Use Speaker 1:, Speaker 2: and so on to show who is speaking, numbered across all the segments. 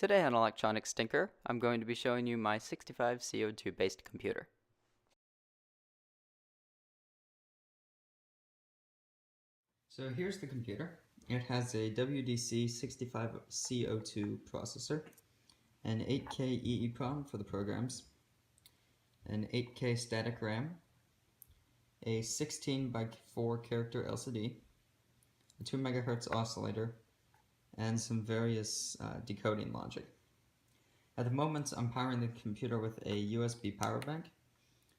Speaker 1: Today on Electronics Stinker, I'm going to be showing you my 65 CO2 based computer.
Speaker 2: So here's the computer. It has a WDC 65 CO2 processor, an 8K EEPROM for the programs, an 8K static RAM, a 16 by 4 character LCD, a 2 MHz oscillator, and some various decoding logic. At the moment, I'm powering the computer with a USB power bank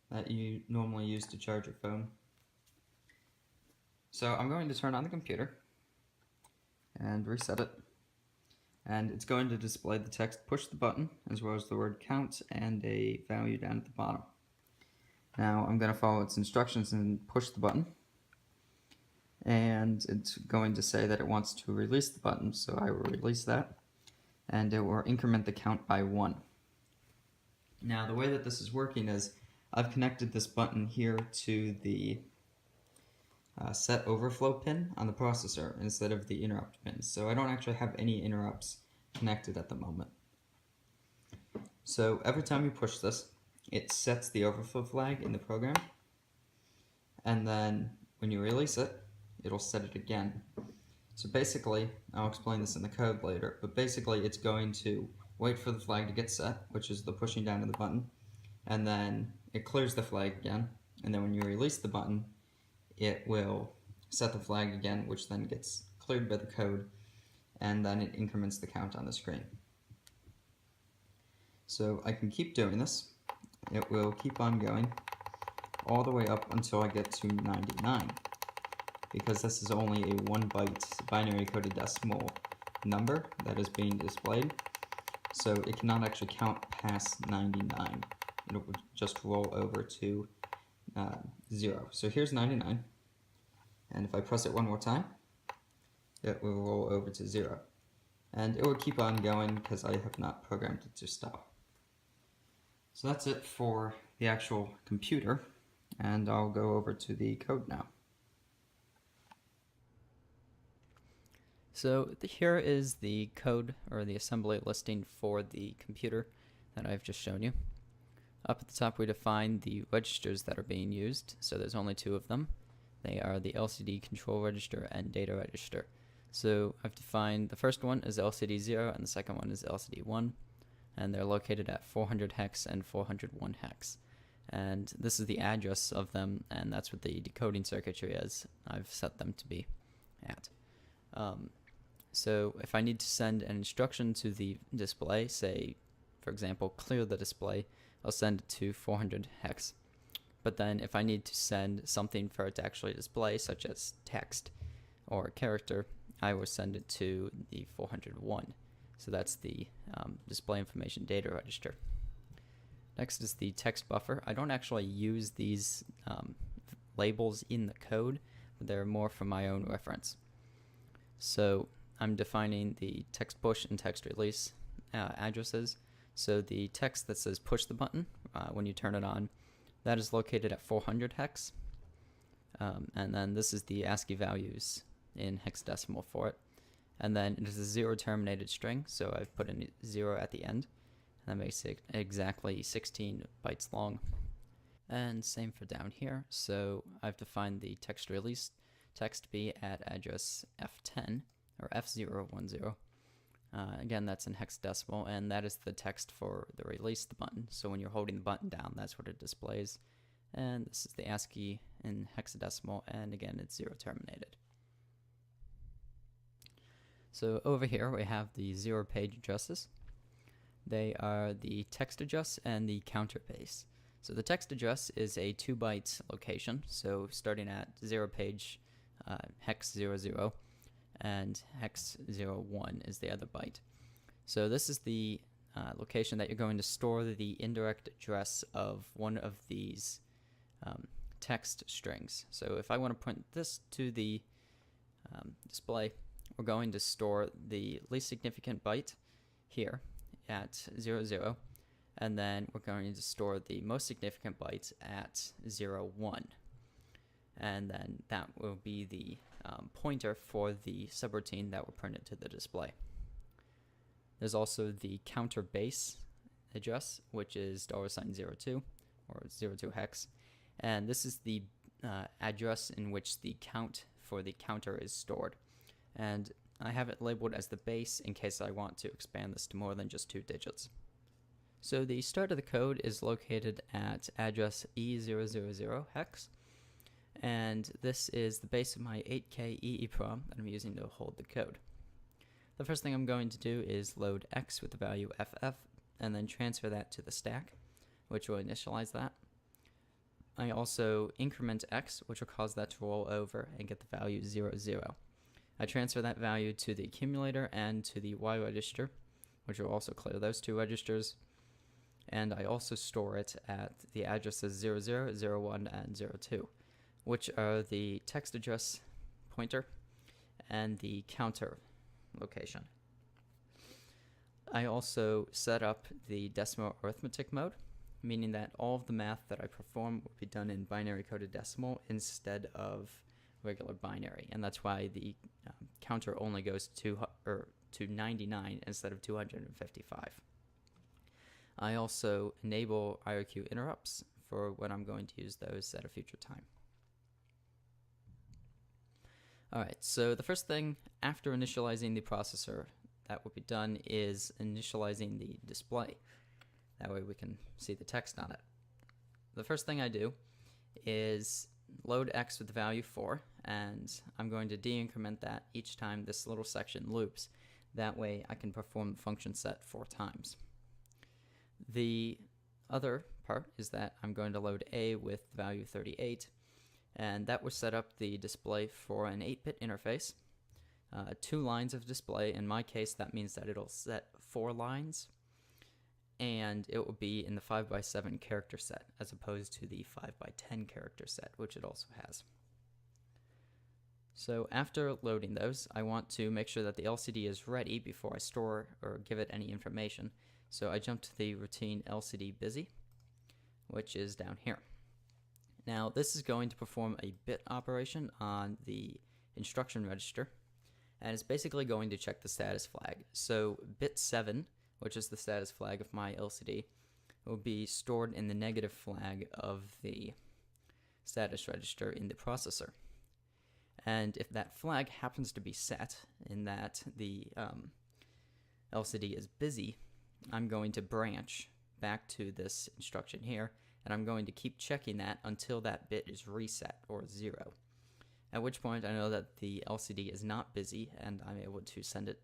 Speaker 2: that you normally use to charge your phone. So I'm going to turn on the computer and reset it. And it's going to display the text push the button, as well as the word count and a value down at the bottom. Now I'm going to follow its instructions and push the button. And it's going to say that it wants to release the button, so I will release that. And it will increment the count by 1. Now the way that this is working is I've connected this button here to the set overflow pin on the processor instead of the interrupt pin, so I don't actually have any interrupts connected at the moment. So every time you push this, it sets the overflow flag in the program, and then when you release it, it'll set it again. So basically, I'll explain this in the code later, but basically it's going to wait for the flag to get set, which is the pushing down of the button, and then it clears the flag again, and then when you release the button, it will set the flag again, which then gets cleared by the code, and then it increments the count on the screen. So I can keep doing this. It will keep on going all the way up until I get to 99, because this is only a 1 byte binary coded decimal number that is being displayed, so it cannot actually count past 99. It will just roll over to 0. So here's 99, and if I press it one more time, it will roll over to 0. And it will keep on going because I have not programmed it to stop. So that's it for the actual computer, and I'll go over to the code now.
Speaker 1: So here is the code or the assembly listing for the computer that I've just shown you. Up at the top we define the registers that are being used, so there's only 2 of them. They are the LCD control register and data register. So I've defined the first one is LCD 0 and the second one is LCD 1, and they're located at 400 hex and 401 hex. And this is the address of them, and that's what the decoding circuitry is. I've set them to be at. So if I need to send an instruction to the display, say for example clear the display, I'll send it to 400 hex. But then if I need to send something for it to actually display, such as text or a character, I will send it to the 401. So that's the display information data register. Next is the text buffer. I don't actually use these labels in the code, but they're more for my own reference. So I'm defining the text push and text release addresses. So the text that says push the button, when you turn it on, that is located at 400 hex. And then this is the ASCII values in hexadecimal for it. And then it is a 0 terminated string, so I've put in 0 at the end. And that makes it exactly 16 bytes long. And same for down here. So I've defined the text release text to be at address F10 or F010. Again, that's in hexadecimal, and that is the text for the release the button. So when you're holding the button down, that's what it displays. And this is the ASCII in hexadecimal, and again, it's 0 terminated. So over here we have the 0 page addresses. They are the text address and the counter base. So the text address is a 2 byte location, so starting at 0 page hex 00, and hex 01 is the other byte. So this is the location that you're going to store the indirect address of one of these text strings. So if I want to print this to the display, we're going to store the least significant byte here at 00, and then we're going to store the most significant bytes at 01. And then that will be the pointer for the subroutine that will print it to the display. There's also the counter base address, which is $02 or 02 hex, and this is the address in which the count for the counter is stored, and I have it labeled as the base in case I want to expand this to more than just 2 digits. So the start of the code is located at address E000 hex, and this is the base of my 8K EEPROM that I'm using to hold the code. The first thing I'm going to do is load X with the value FF and then transfer that to the stack, which will initialize that. I also increment X, which will cause that to roll over and get the value 0, 0. I transfer that value to the accumulator and to the Y register, which will also clear those 2 registers. And I also store it at the addresses 00, 01, and 02, which are the text address pointer and the counter location. I also set up the decimal arithmetic mode, meaning that all of the math that I perform will be done in binary coded decimal instead of regular binary, and that's why the counter only goes to 99 instead of 255. I also enable IRQ interrupts for when I'm going to use those at a future time. Alright, so the first thing after initializing the processor that will be done is initializing the display. That way we can see the text on it. The first thing I do is load X with the value 4, and I'm going to de-increment that each time this little section loops. That way I can perform the function set 4 times. The other part is that I'm going to load A with value 38, and that will set up the display for an 8-bit interface. 2 lines of display. In my case, that means that it'll set 4 lines, and it will be in the 5x7 character set as opposed to the 5x10 character set, which it also has. So after loading those, I want to make sure that the LCD is ready before I store or give it any information. So I jump to the routine LCD busy, which is down here. Now this is going to perform a bit operation on the instruction register, and it's basically going to check the status flag. So bit 7, which is the status flag of my LCD, will be stored in the negative flag of the status register in the processor. And if that flag happens to be set in that the LCD is busy, I'm going to branch back to this instruction here, and I'm going to keep checking that until that bit is reset or 0. At which point I know that the LCD is not busy and I'm able to send it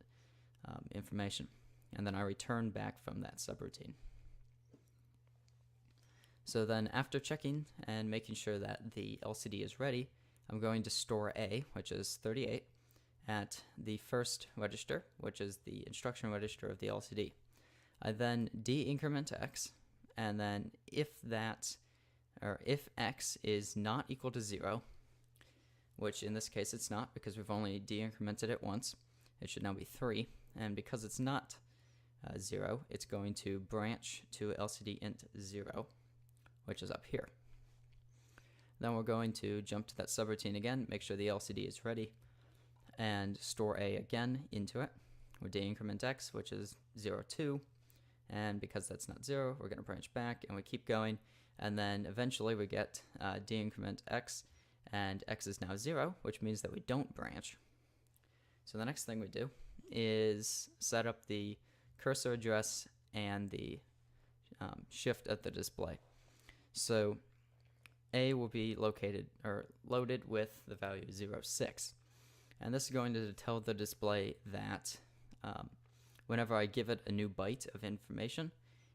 Speaker 1: information. And then I return back from that subroutine. So then after checking and making sure that the LCD is ready, I'm going to store A, which is 38, at the first register, which is the instruction register of the LCD. I then de-increment X, and then if X is not equal to 0, which in this case it's not because we've only de-incremented it once, it should now be 3, and because it's not 0, it's going to branch to LCD int 0, which is up here. Then we're going to jump to that subroutine again, make sure the LCD is ready, and store A again into it. We're de-increment X, which is 02, and because that's not 0, we're going to branch back, and we keep going, and then eventually we get de-increment X, and X is now 0, which means that we don't branch. So the next thing we do is set up the cursor address and the shift at the display. So A will be loaded with the value 06, and this is going to tell the display that whenever I give it a new byte of information,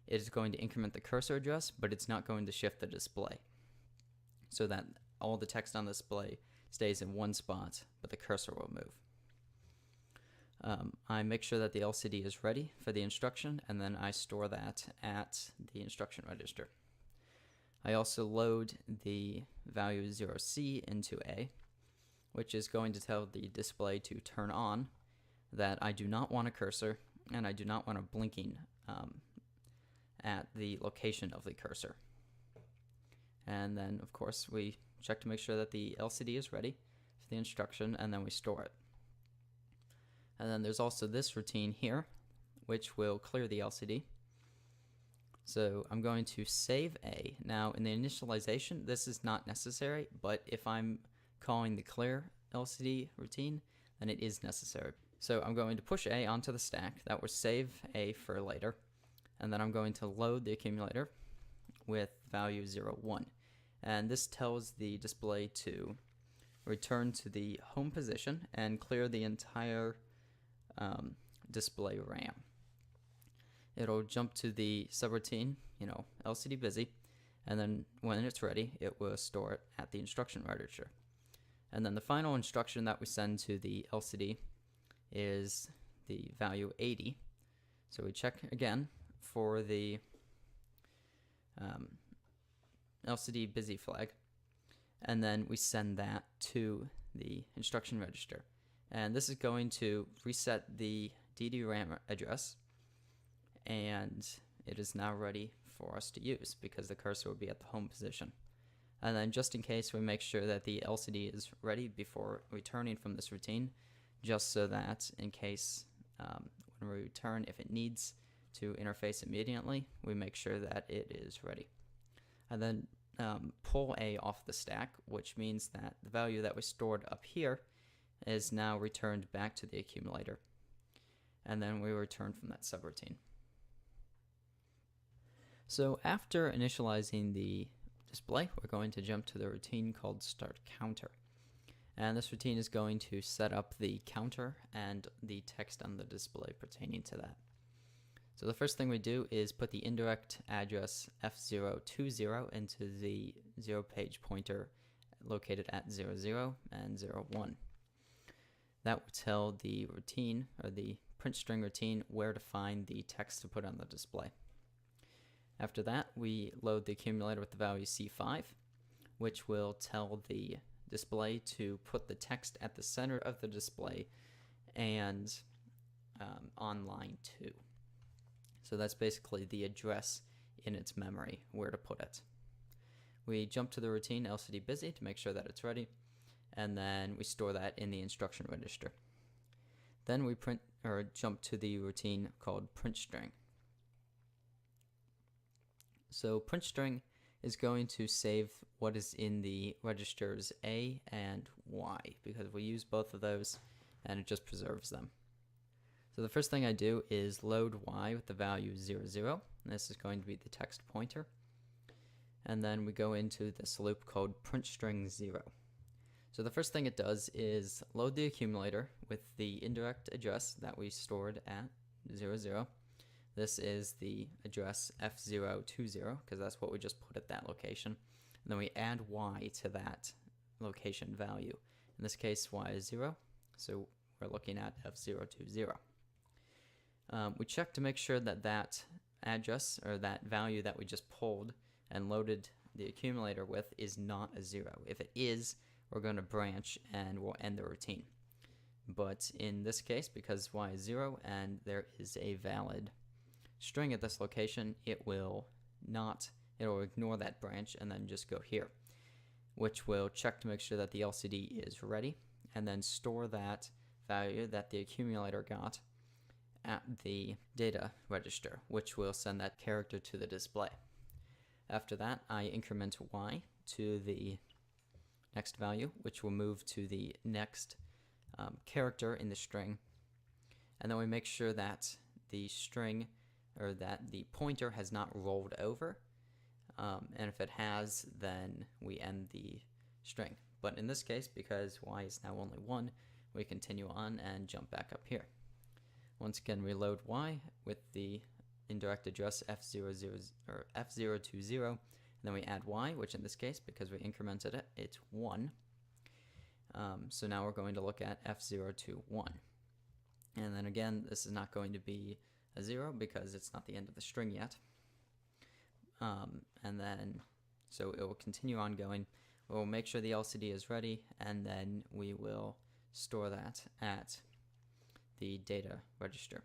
Speaker 1: it is going to increment the cursor address, but it's not going to shift the display, so that all the text on the display stays in one spot, but the cursor will move. I make sure that the LCD is ready for the instruction, and then I store that at the instruction register. I also load the value 0C into A, which is going to tell the display to turn on, that I do not want a cursor, and I do not want a blinking at the location of the cursor. And then, of course, we check to make sure that the LCD is ready for the instruction, and then we store it. And then there's also this routine here, which will clear the LCD. So I'm going to save A. Now in the initialization, this is not necessary, but if I'm calling the clear LCD routine, then it is necessary. So I'm going to push A onto the stack. That will save A for later. And then I'm going to load the accumulator with value 0, 1. And this tells the display to return to the home position and clear the entire display RAM. It'll jump to the subroutine, LCD busy, and then when it's ready, it will store it at the instruction register. And then the final instruction that we send to the LCD is the value 80. So we check again for the LCD busy flag, and then we send that to the instruction register. And this is going to reset the DD-RAM address, and it is now ready for us to use because the cursor will be at the home position. And then just in case, we make sure that the LCD is ready before returning from this routine, just so that in case when we return, if it needs to interface immediately, we make sure that it is ready. And then pull A off the stack, which means that the value that we stored up here is now returned back to the accumulator. And then we return from that subroutine. So after initializing the display, we're going to jump to the routine called start counter. And this routine is going to set up the counter and the text on the display pertaining to that. So the first thing we do is put the indirect address F020 into the 0 page pointer located at 00 and 01. That will tell the routine, or the print string routine, where to find the text to put on the display. After that, we load the accumulator with the value C5, which will tell the display to put the text at the center of the display and on line 2. So that's basically the address in its memory, where to put it. We jump to the routine LCD busy to make sure that it's ready, and then we store that in the instruction register. Then we jump to the routine called print string. So print string is going to save what is in the registers A and Y, because we use both of those and it just preserves them. So the first thing I do is load Y with the value 00. And this is going to be the text pointer. And then we go into this loop called print string 0. So the first thing it does is load the accumulator with the indirect address that we stored at 00. This is the address F020 because that's what we just put at that location. And then we add Y to that location value. In this case, Y is 0, so we're looking at F020. We check to make sure that that address, or that value that we just pulled and loaded the accumulator with, is not a 0. If it is, we're going to branch and we'll end the routine. But in this case, because Y is 0 and there is a valid string at this location, it will ignore that branch and then just go here, which will check to make sure that the LCD is ready, and then store that value that the accumulator got at the data register, which will send that character to the display. After that, I increment Y to the next value, which will move to the next character in the string, and then we make sure that the string, or that the pointer, has not rolled over, and if it has, then we end the string. But in this case, because Y is now only 1, we continue on and jump back up here. Once again, we load Y with the indirect address F020, and then we add Y, which in this case, because we incremented it, it's 1. So now we're going to look at F021. And then again, this is not going to be a 0 because it's not the end of the string yet. And then, so it will continue on going. We'll make sure the LCD is ready, and then we will store that at the data register.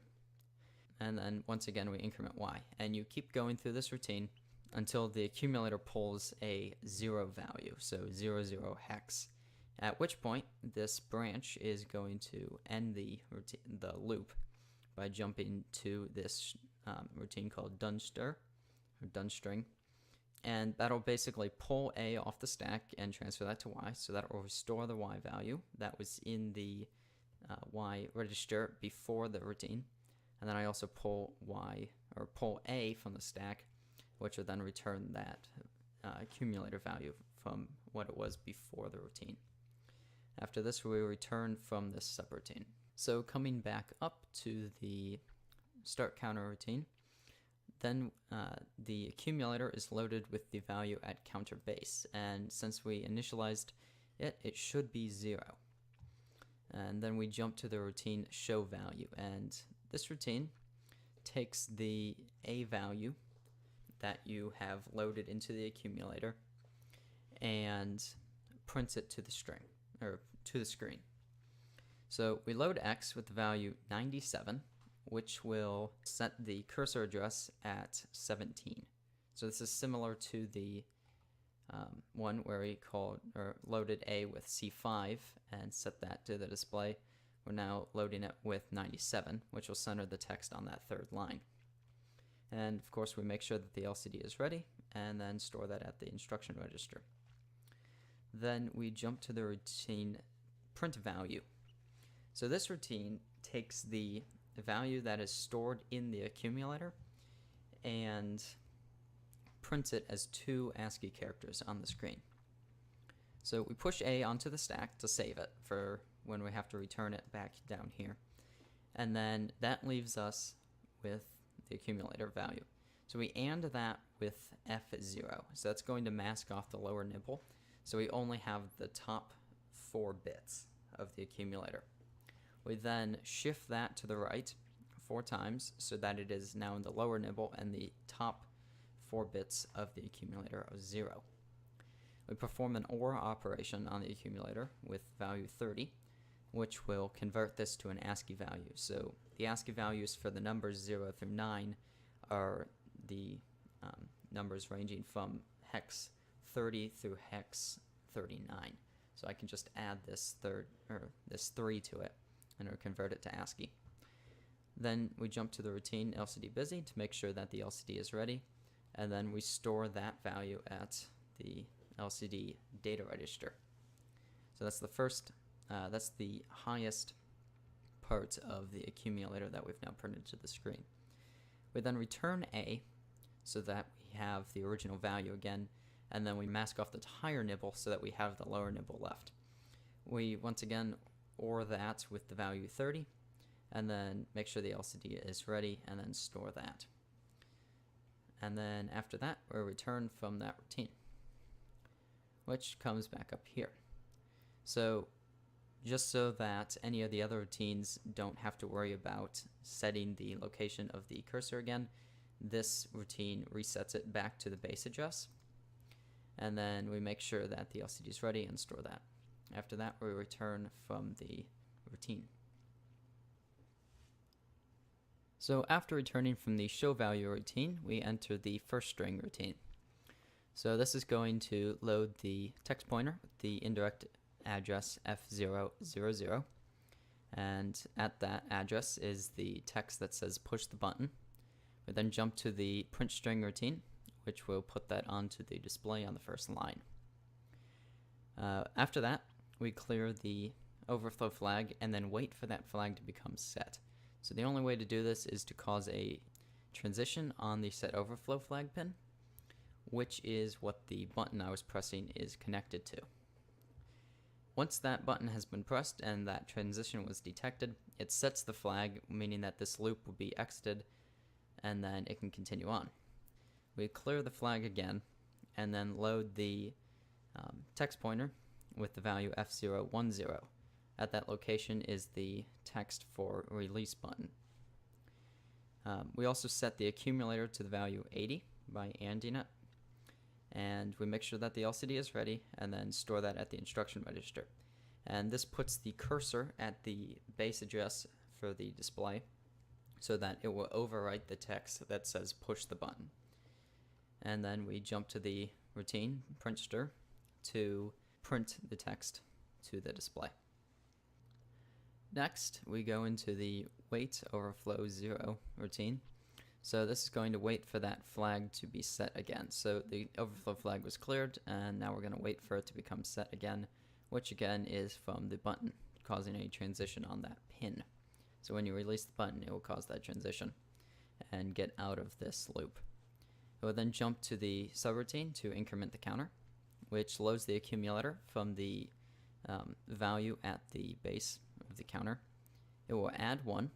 Speaker 1: And then once again, we increment Y. And you keep going through this routine until the accumulator pulls a 0 value, so 00 hex, at which point this branch is going to end the loop by jumping to this routine called dunStir, or dunString, and that'll basically pull A off the stack and transfer that to Y, so that will restore the Y value that was in the Y register before the routine, and then I also pull A from the stack, which will then return that accumulator value from what it was before the routine. After this, we return from this subroutine. So coming back up to the start counter routine, then the accumulator is loaded with the value at counter base, and since we initialized it, it should be 0. And then we jump to the routine show value, and this routine takes the A value that you have loaded into the accumulator and prints it to the string, or to the screen. So we load X with the value 97, which will set the cursor address at 17. So this is similar to the one where we loaded A with C5 and set that to the display. We're now loading it with 97, which will center the text on that third line. And of course, we make sure that the LCD is ready and then store that at the instruction register. Then we jump to the routine print value. So this routine takes the value that is stored in the accumulator and prints it as 2 ASCII characters on the screen. So we push A onto the stack to save it for when we have to return it back down here. And then that leaves us with the accumulator value. So we AND that with F0. So that's going to mask off the lower nibble. So we only have the top 4 bits of the accumulator. We then shift that to the right 4 times so that it is now in the lower nibble and the top 4 bits of the accumulator are 0. We perform an OR operation on the accumulator with value 30, which will convert this to an ASCII value. So the ASCII values for the numbers 0 through 9 are the numbers ranging from hex 30 through hex 39. So I can just add this 3 to it, and it'll convert it to ASCII. Then we jump to the routine LCD busy to make sure that the LCD is ready, and then we store that value at the LCD data register. So that's the first, that's the highest part of the accumulator that we've now printed to the screen. We then return A so that we have the original value again, and then we mask off the higher nibble so that we have the lower nibble left. We once again OR that with the value 30, and then make sure the LCD is ready, and then store that. And then after that, we'll return from that routine, which comes back up here. So just so that any of the other routines don't have to worry about setting the location of the cursor again, this routine resets it back to the base address, and then we make sure that the LCD is ready and store that. After that, we return from the routine. So after returning from the show value routine, we enter the first string routine. So this is going to load the text pointer with the indirect address F000, and at that address is the text that says push the button. We then jump to the print string routine, which will put that onto the display on the first line. After that, we clear the overflow flag and then wait for that flag to become set. So the only way to do this is to cause a transition on the set overflow flag pin, which is what the button I was pressing is connected to. Once that button has been pressed and that transition was detected, it sets the flag, meaning that this loop will be exited, and then it can continue on. We clear the flag again, and then load the text pointer with the value F010. At that location is the text for release button. We also set the accumulator to the value 80 by ANDing it, and we make sure that the LCD is ready and then store that at the instruction register. And this puts the cursor at the base address for the display so that it will overwrite the text that says push the button. And then we jump to the routine printster to print the text to the display. Next, we go into the wait overflow 0 routine. So this is going to wait for that flag to be set again. So the overflow flag was cleared, and now we're going to wait for it to become set again, which again is from the button, causing a transition on that pin. So when you release the button, it will cause that transition and get out of this loop. It will then jump to the subroutine to increment the counter, which loads the accumulator from the value at the base of the counter. It will add 1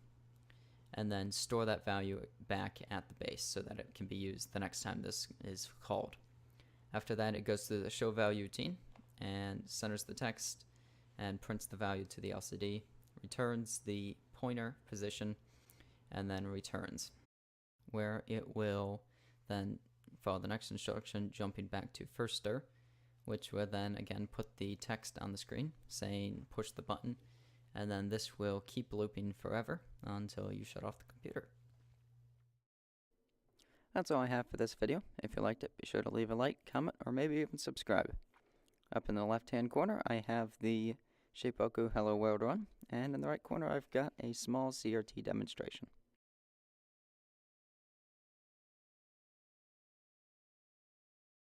Speaker 1: and then store that value back at the base so that it can be used the next time this is called. After that, it goes through the show value routine and centers the text and prints the value to the LCD, returns the pointer position, and then returns, where it will then follow the next instruction, jumping back to first stir, which will then again put the text on the screen saying push the button, and then this will keep looping forever until you shut off the computer. That's all I have for this video. If you liked it, be sure to leave a like, comment, or maybe even subscribe. Up in the left-hand corner, I have the Shapeoku Hello World run, and in the right corner, I've got a small CRT demonstration.